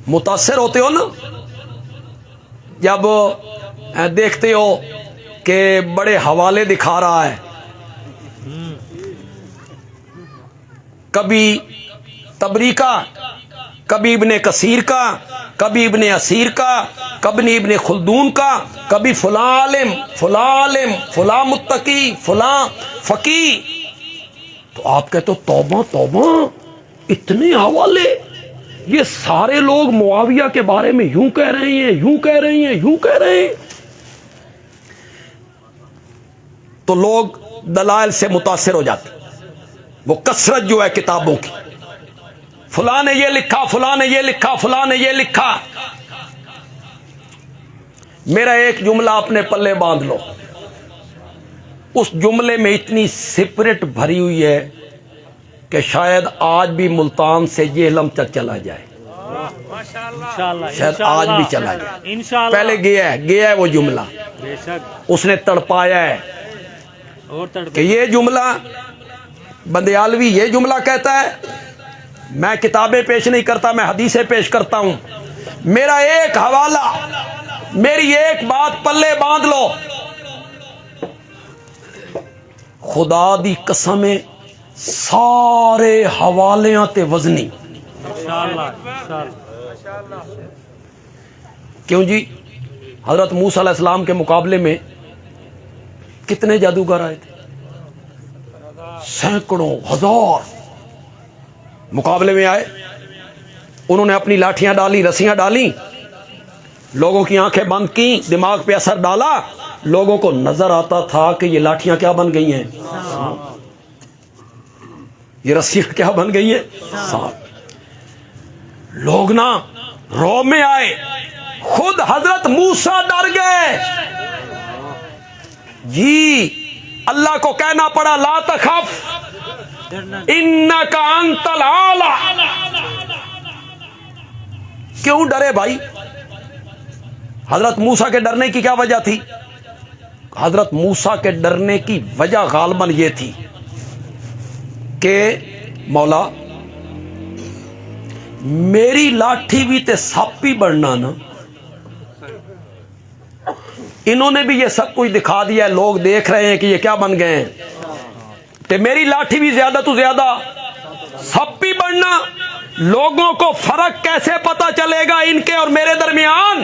متاثر ہوتے ہو نا جب دیکھتے ہو کہ بڑے حوالے دکھا رہا ہے، کبھی تبری کا، کبھی ابن کثیر کا، کبھی ابن اسیر کا، کبھی ابن خلدون کا، کبھی فلاں عالم، فلاں عالم، فلاں متقی، فلاں فقی، تو آپ کہتے ہو توبہ توبہ، اتنے حوالے، یہ سارے لوگ معاویہ کے بارے میں یوں کہہ رہے ہیں، یوں کہہ رہے ہیں، یوں کہہ رہے ہیں. تو لوگ دلائل سے متاثر ہو جاتے، وہ کثرت جو ہے کتابوں کی، فلاں نے یہ لکھا، فلاں نے یہ لکھا، فلاں نے یہ لکھا. میرا ایک جملہ اپنے پلے باندھ لو، اس جملے میں اتنی سپرٹ بھری ہوئی ہے کہ شاید آج بھی ملتان سے جہلم تک چلا جائے، شاید آج بھی چلا جائے. پہلے گیا ہے وہ جملہ، اس نے تڑپایا ہے کہ یہ جملہ بندیالوی یہ جملہ کہتا ہے. میں کتابیں پیش نہیں کرتا، میں حدیثیں پیش کرتا ہوں. میرا ایک حوالہ، میری ایک بات پلے باندھ لو، خدا دی قسمیں سارے حوالیاں تے وزنی. کیوں جی؟ حضرت موسیٰ علیہ السلام کے مقابلے میں کتنے جادوگر آئے تھے؟ سینکڑوں، ہزار مقابلے میں آئے. انہوں نے اپنی لاٹھیاں ڈالی، رسیاں ڈالی، لوگوں کی آنکھیں بند کی، دماغ پہ اثر ڈالا، لوگوں کو نظر آتا تھا کہ یہ لاٹھیاں کیا بن گئی ہیں، یہ رسیاں کیا بن گئی ہیں، سانپ. لوگ نا رو میں آئے، خود حضرت موسیٰ ڈر گئے. جی اللہ کو کہنا پڑا لا تخف انک انت الاعلی. کیوں ڈرے بھائی؟ حضرت موسیٰ کے ڈرنے کی کیا وجہ تھی؟ حضرت موسیٰ کے ڈرنے کی وجہ غالباً یہ تھی کہ مولا میری لاٹھی بھی تے سپ ہی بڑھنا نا. انہوں نے بھی یہ سب کچھ دکھا دیا ہے، لوگ دیکھ رہے ہیں کہ یہ کیا بن گئے ہیں، تے میری لاٹھی بھی زیادہ تو زیادہ سپ ہی بڑھنا. لوگوں کو فرق کیسے پتا چلے گا ان کے اور میرے درمیان؟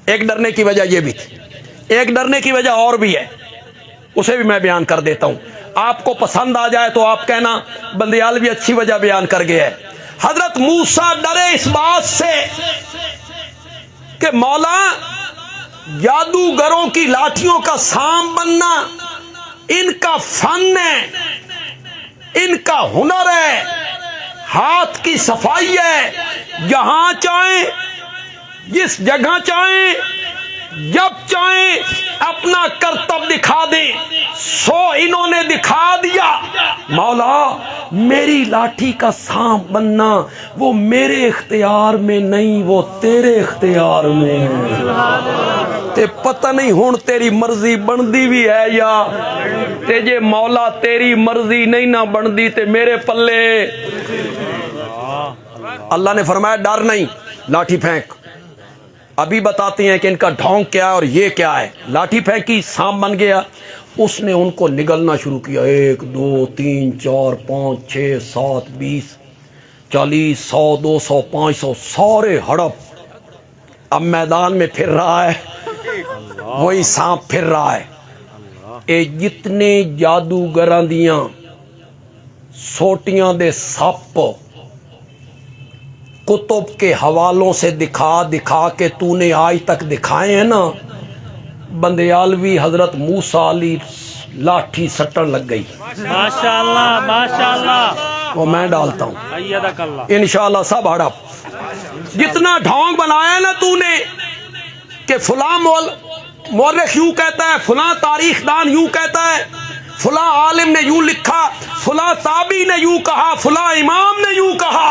ایک ڈرنے کی وجہ یہ بھی تھی. ایک ڈرنے کی وجہ اور بھی ہے، اسے بھی میں بیان کر دیتا ہوں. آپ کو پسند آ جائے تو آپ کہنا بندیالوی اچھی وجہ بیان کر گیا ہے. حضرت موسیٰ ڈرے اس بات سے کہ مولا جادوگروں کی لاٹھیوں کا سام بننا ان کا فن ہے، ان کا ہنر ہے، ہاتھ کی صفائی ہے. جہاں چاہیں، جس جگہ چاہیں، جب چاہیں اپنا کرتب دکھا دیں. سو انہوں نے دکھا دیا. مولا میری لاٹھی کا سانپ بننا وہ میرے اختیار میں نہیں، وہ تیرے اختیار میں ہے. تے پتہ نہیں ہون تیری مرضی بندی بھی ہے یا تے جے مولا تیری مرضی نہیں نہ بندی تے میرے پلے. اللہ نے فرمایا ڈر نہیں، لاٹھی پھینک. ابھی بتاتے ہیں کہ ان کا ڈھونگ کیا ہے اور یہ کیا ہے. لاٹھی پھینکی، سانپ بن گیا. اس نے ان کو نگلنا شروع کیا، 1 2 3 4 5 6 7 20 40 100 200 500 سارے ہڑپ. اب میدان میں پھر رہا ہے، وہی سانپ پھر رہا ہے. اے جتنے جادوگراں دیاں سوٹیاں دے سپ کتب کے حوالوں سے دکھا دکھا کے تو نے آج تک دکھائے ہیں نا، بندیالوی حضرت موسیٰ علی لاٹھی سٹن لگ گئی. ماشاءاللہ ماشاءاللہ، وہ میں ڈالتا ہوں ایدک اللہ. انشاءاللہ سب ہڑپ. جتنا ڈھونگ بنایا نا تو نے کہ فلاں مورخ یوں کہتا ہے، فلاں تاریخ دان یوں کہتا ہے، فلاں عالم نے یوں لکھا، فلاں تابعی نے یوں کہا، فلاں امام نے یوں کہا.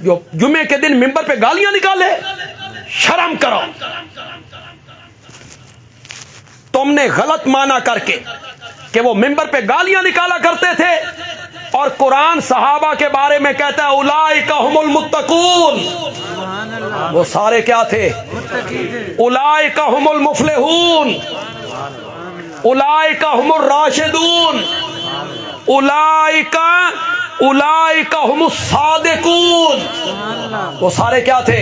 جو جمعے کے دن منبر پہ گالیاں نکالے، شرم کرو. تم نے غلط مانا کر کے کہ وہ منبر پہ گالیاں نکالا کرتے تھے، اور قرآن صحابہ کے بارے میں کہتا ہے اولئک هم المتقون. وہ سارے کیا تھے؟ اولئک هم المفلحون، اولئک هم الراشدون، اولئک هم الصادقون. وہ سارے کیا تھے؟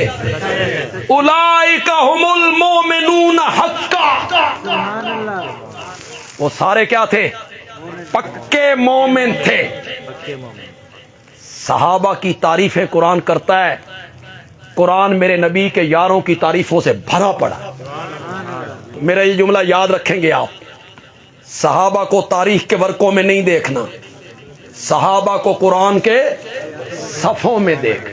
اولئک هم المؤمنون حقا. وہ سارے کیا تھے؟ پکے مومن تھے. صحابہ کی تعریفیں قرآن کرتا ہے. قرآن میرے نبی کے یاروں کی تعریفوں سے بھرا پڑا. میرا یہ جملہ یاد رکھیں گے آپ. صحابہ کو تاریخ کے ورقوں میں نہیں دیکھنا، صحابہ کو قرآن کے صفوں میں دیکھ.